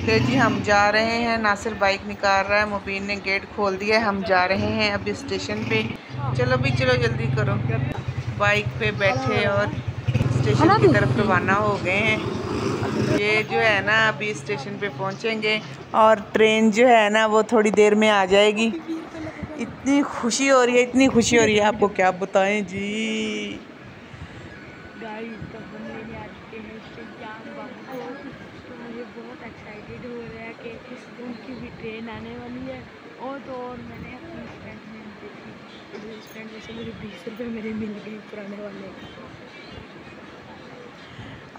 ले जी हम जा रहे हैं। नासिर बाइक निकाल रहा है, मुबीन ने गेट खोल दिया है। हम जा रहे हैं अभी स्टेशन पे। चलो भी चलो, जल्दी करो। बाइक पे बैठे और स्टेशन की तरफ रवाना हो गए हैं। ये जो है ना अभी स्टेशन पे पहुंचेंगे और ट्रेन जो है ना वो थोड़ी देर में आ जाएगी। इतनी खुशी हो रही है, इतनी खुशी हो रही है, आपको क्या बताएं जी। गाइस तो हम लेने आ चुके हैं श्रीजान बाबू को। तो मुझे बहुत एक्साइटेड हो रहा है कि उनकी भी ट्रेन आने वाली है। और तो और मैंने अपनी फ्रेंड में देखी, इस फ्रेंड में से मुझे 20 रुपये मेरे मिल गए पुराने वाले।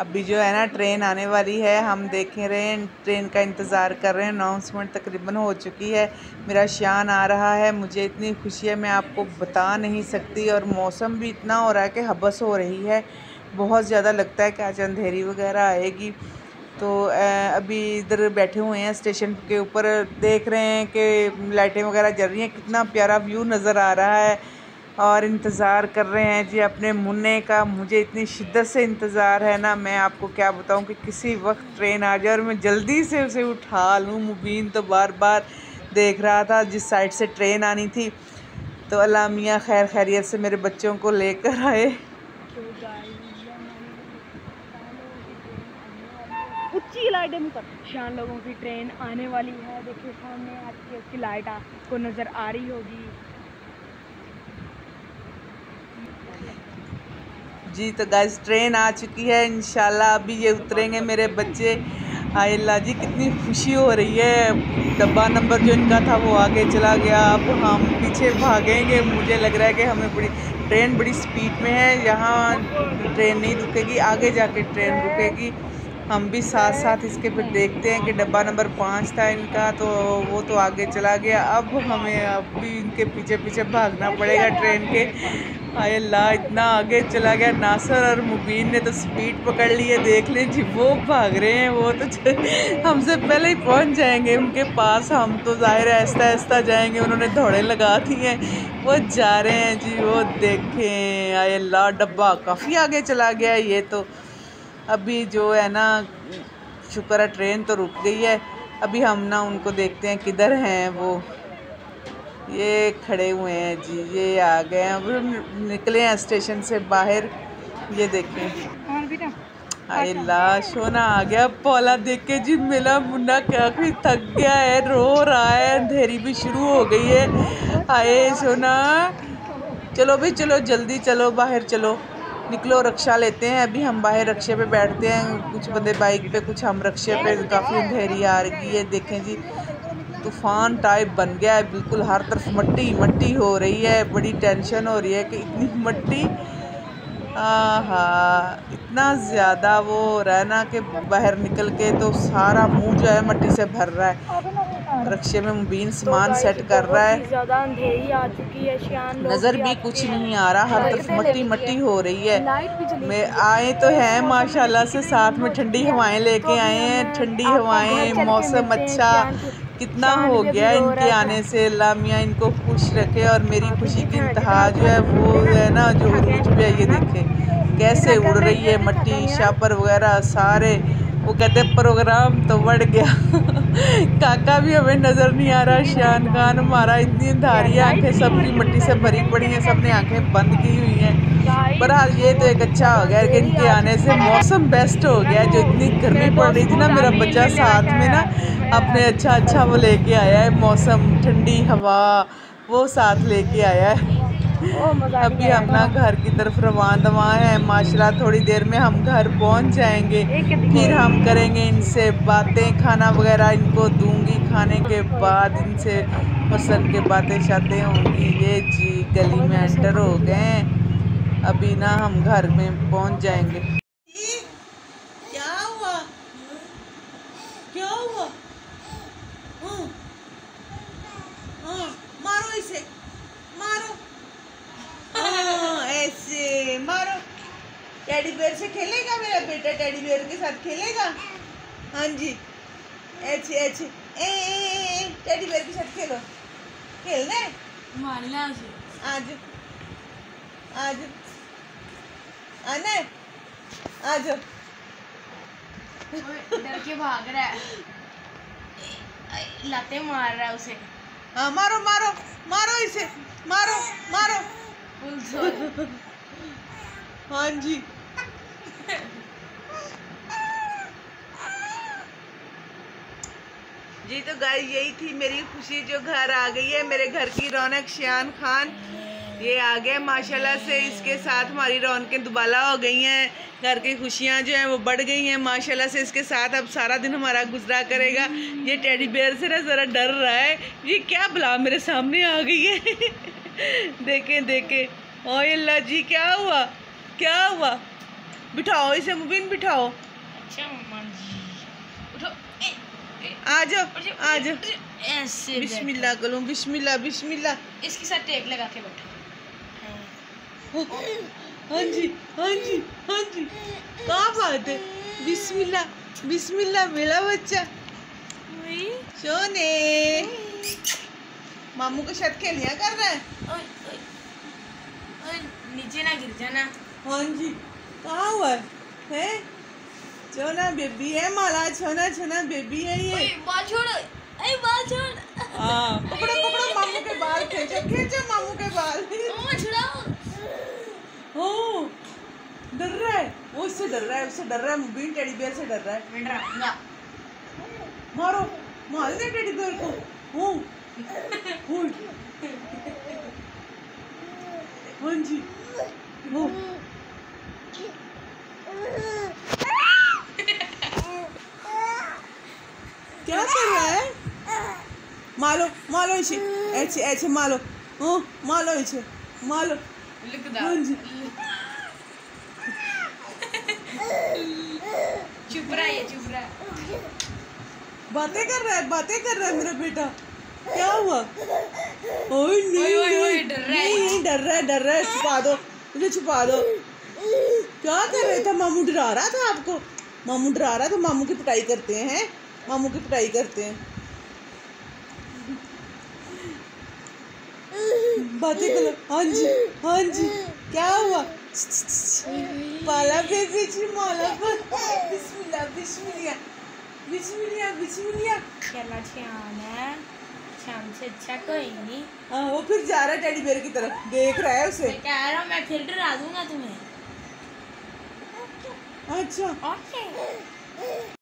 अभी जो है ना ट्रेन आने वाली है, हम देख रहे हैं, ट्रेन का इंतज़ार कर रहे हैं। अनाउंसमेंट तकरीबन हो चुकी है। मेरा शान आ रहा है, मुझे इतनी खुशी है मैं आपको बता नहीं सकती। और मौसम भी इतना हो रहा है कि हबस हो रही है, बहुत ज़्यादा लगता है कि आज अंधेरी वगैरह आएगी। तो अभी इधर बैठे हुए हैं स्टेशन के ऊपर, देख रहे हैं कि लाइटें वगैरह जल रही हैं, कितना प्यारा व्यू नज़र आ रहा है। और इंतज़ार कर रहे हैं जी अपने मुन्ने का। मुझे इतनी शिद्दत से इंतज़ार है ना, मैं आपको क्या बताऊं कि किसी वक्त ट्रेन आ जाए और मैं जल्दी से उसे उठा लूं। मुबीन तो बार बार देख रहा था जिस साइड से ट्रेन आनी थी। तो अल्लाह मियाँ खैर खैरियत से मेरे बच्चों को लेकर आए। तो गाइस उच्ची लाइट कर शान लोगों की ट्रेन आने वाली है। देखिए सामने आपकी उसकी लाइट आपको नज़र आ रही होगी। जी तो गाइस ट्रेन आ चुकी है, इंशाल्लाह अभी ये उतरेंगे मेरे बच्चे। हाय अल्लाह जी, कितनी खुशी हो रही है। डब्बा नंबर जो इनका था वो आगे चला गया, अब हम पीछे भागेंगे। मुझे लग रहा है कि हमें ट्रेन बड़ी स्पीड में है, यहाँ ट्रेन नहीं रुकेगी, आगे जाके ट्रेन रुकेगी। हम भी साथ साथ इसके फिर देखते हैं कि डब्बा नंबर 5 था इनका, तो वो तो आगे चला गया। अब हमें अब भी इनके पीछे पीछे भागना पड़ेगा ट्रेन के। हाय अल्लाह, इतना आगे चला गया। नासर और मुबीन ने तो स्पीड पकड़ ली है, देख लें जी वो भाग रहे हैं। वो तो हमसे पहले ही पहुंच जाएंगे उनके पास। हम तो ज़ाहिर है आहिस्ता आहिस्ता जाएंगे, उन्होंने दौड़े लगा दी हैं, वो जा रहे हैं जी। वो देखें, हाय अल्लाह, डब्बा काफ़ी आगे चला गया है ये तो। अभी जो है ना, शुक्र है ट्रेन तो रुक गई है। अभी हम ना उनको देखते हैं किधर हैं वो। ये खड़े हुए हैं जी, ये आ गए हैं, अब निकले हैं स्टेशन से बाहर। ये देखें, हाय ला सोना आ गया। पौला देख के जी मेरा मुन्ना काफी थक गया है, रो रहा है, अंधेरी भी शुरू हो गई है। हाय सोना, चलो भी चलो, जल्दी चलो, बाहर चलो, निकलो, रक्षा लेते हैं। अभी हम बाहर रक्षे पे बैठते हैं, कुछ बंदे बाइक पे, कुछ हम रक्षे पे। काफ़ी अंधेरी आ रही है, देखें जी, तूफान टाइप बन गया है बिल्कुल, हर तरफ मट्टी मट्टी हो रही है। बड़ी टेंशन हो रही है कि इतनी मट्टी, हाँ, इतना ज़्यादा वो हो रहा है ना कि बाहर निकल के तो सारा मुंह जो है मट्टी से भर रहा है। रक्षे में मुबीन सामान सेट कर रहा है। ज़्यादा अंधेरी आ चुकी है, शान लोग नज़र भी भी आ कुछ चुके हैं। नहीं आ रहा, हर तरफ मट्टी मट्टी हो रही है। मैं आए तो हैं माशाल्लाह से, साथ में ठंडी हवाएं लेके आए हैं, ठंडी हवाएं, मौसम अच्छा कितना हो गया इनके आने से। अल्लाह मियाँ इनको खुश रखे और मेरी खुशी की इंतहा जो है वो है ना, जो उरूज पे है। ये देखे कैसे उड़ रही है मट्टी, शापर वगैरह सारे। वो कहते प्रोग्राम तो बढ़ गया। काका भी हमें नज़र नहीं आ रहा, शान खान हमारा, इतनी अंधारी आंखें सबकी मट्टी से भरी पड़ी हैं, सबने आंखें बंद की हुई हैं। बहरहाल ये तो एक अच्छा हो गया कि इनके आने से मौसम बेस्ट हो गया। जो इतनी गर्मी पड़ रही थी ना, मेरा बच्चा साथ में ना अपने अच्छा वो लेके आया है, मौसम ठंडी हवा वो साथ लेके आया है। अभी हम ना घर की तरफ रवाना हैं माशाल्लाह। थोड़ी देर में हम घर पहुंच जाएंगे, फिर हम करेंगे इनसे बातें, खाना वगैरह इनको दूंगी, खाने के बाद इनसे मसलन के बातें शातें होंगी। ये जी गली में एंटर हो गए हैं, अभी ना हम घर में पहुंच जाएंगे। क्या हुआ, क्या हुआ? मारो इसे, मारो, ऐसे मारो। टेडी बेयर से खेलेगा मेरा बेटा, टेडी बेयर के साथ खेलेगा। हाँ जी, ऐसे ऐसे टेडी बेयर के साथ खेलो, खेलना है, मारना है। आज आज आना है, आज डर के भाग रहा है। लाते मार रहा है उसे। हाँ मारो मारो मारो इसे, मारो मारो। फुल जोर। हाँ जी। जी तो गाइस यही थी मेरी खुशी जो घर आ गई है। मेरे घर की रौनक शियान खान ये आ गए माशाल्लाह से। इसके साथ हमारी रौनकें दुबाला हो गई हैं। घर की खुशियाँ जो हैं वो बढ़ गई हैं माशाल्लाह से। इसके साथ अब सारा दिन हमारा गुजरा करेगा। ये टेडी बेयर से ना ज़रा डर रहा है। ये क्या बुला मेरे सामने आ गई है। देखें देखें। ओ अल्लाह जी क्या हुआ क्या हुआ। बिठाओ इसे मुबीन बिठाओ। अच्छा मम्मा जी उठो। आ जाओ आ जाओ। ऐसे बिस्मिल्लाह करो बिस्मिल्लाह बिस्मिल्लाह। इसके साथ टेक लगा के बैठो। हाँ जी हाँ जी हाँ जी। क्या बात है। बिस्मिल्लाह बिस्मिल्लाह मेरा बच्चा सोने। मामू के साथ खेलिया कर रहा है। नीचे ना गिर जाना। हाँ जी कहाँ हुआ है। छोना बेबी है माला। छोना छोना बेबी है ये। बाल छोड़। अरे बाल छोड़। हाँ पकड़ो पकड़ो मामू के बाल खींचो खींचो मामू के बाल। छुड़ाओ। हो डर रहा है वो। उससे डर रहा है उससे डर रहा है। मुबीन टेडी बेयर से डर रहा है। मारो मार दे टेडी बेयर को। हो हाँ जी हो। क्या कर रहा है। मालो मालो इसे ऐसे ऐसे मालो। हाँ मालो इसे मालो। हाँ जी चुप रहा है चुप रहा। बातें कर रहा है मेरा बेटा। क्या हुआ। ओए नहीं डर रहा है। छुपा दो इसे छुपा दो। क्या कर रहे थे। मामू डरा रहा था आपको। मामू डरा रहा था। मामू की पिटाई करते हैं। मामू की पिटाई करते हैं। बातें करो। हाँ जी क्या हुआ। पाला बेबी जी माला पर। बिस्मिल्लाह बिस्मिल्लाह बिस्मिल्लाह बिस्मिल्लाह। चला श्याम है। श्याम से अच्छा कोई नहीं। हाँ वो फिर जा रहा है टेडी बेयर की तरफ। देख रहा है उसे। मैं कह रहा हूँ मैं फिर डरा दूंगा तुम्हें। अच्छा ओके।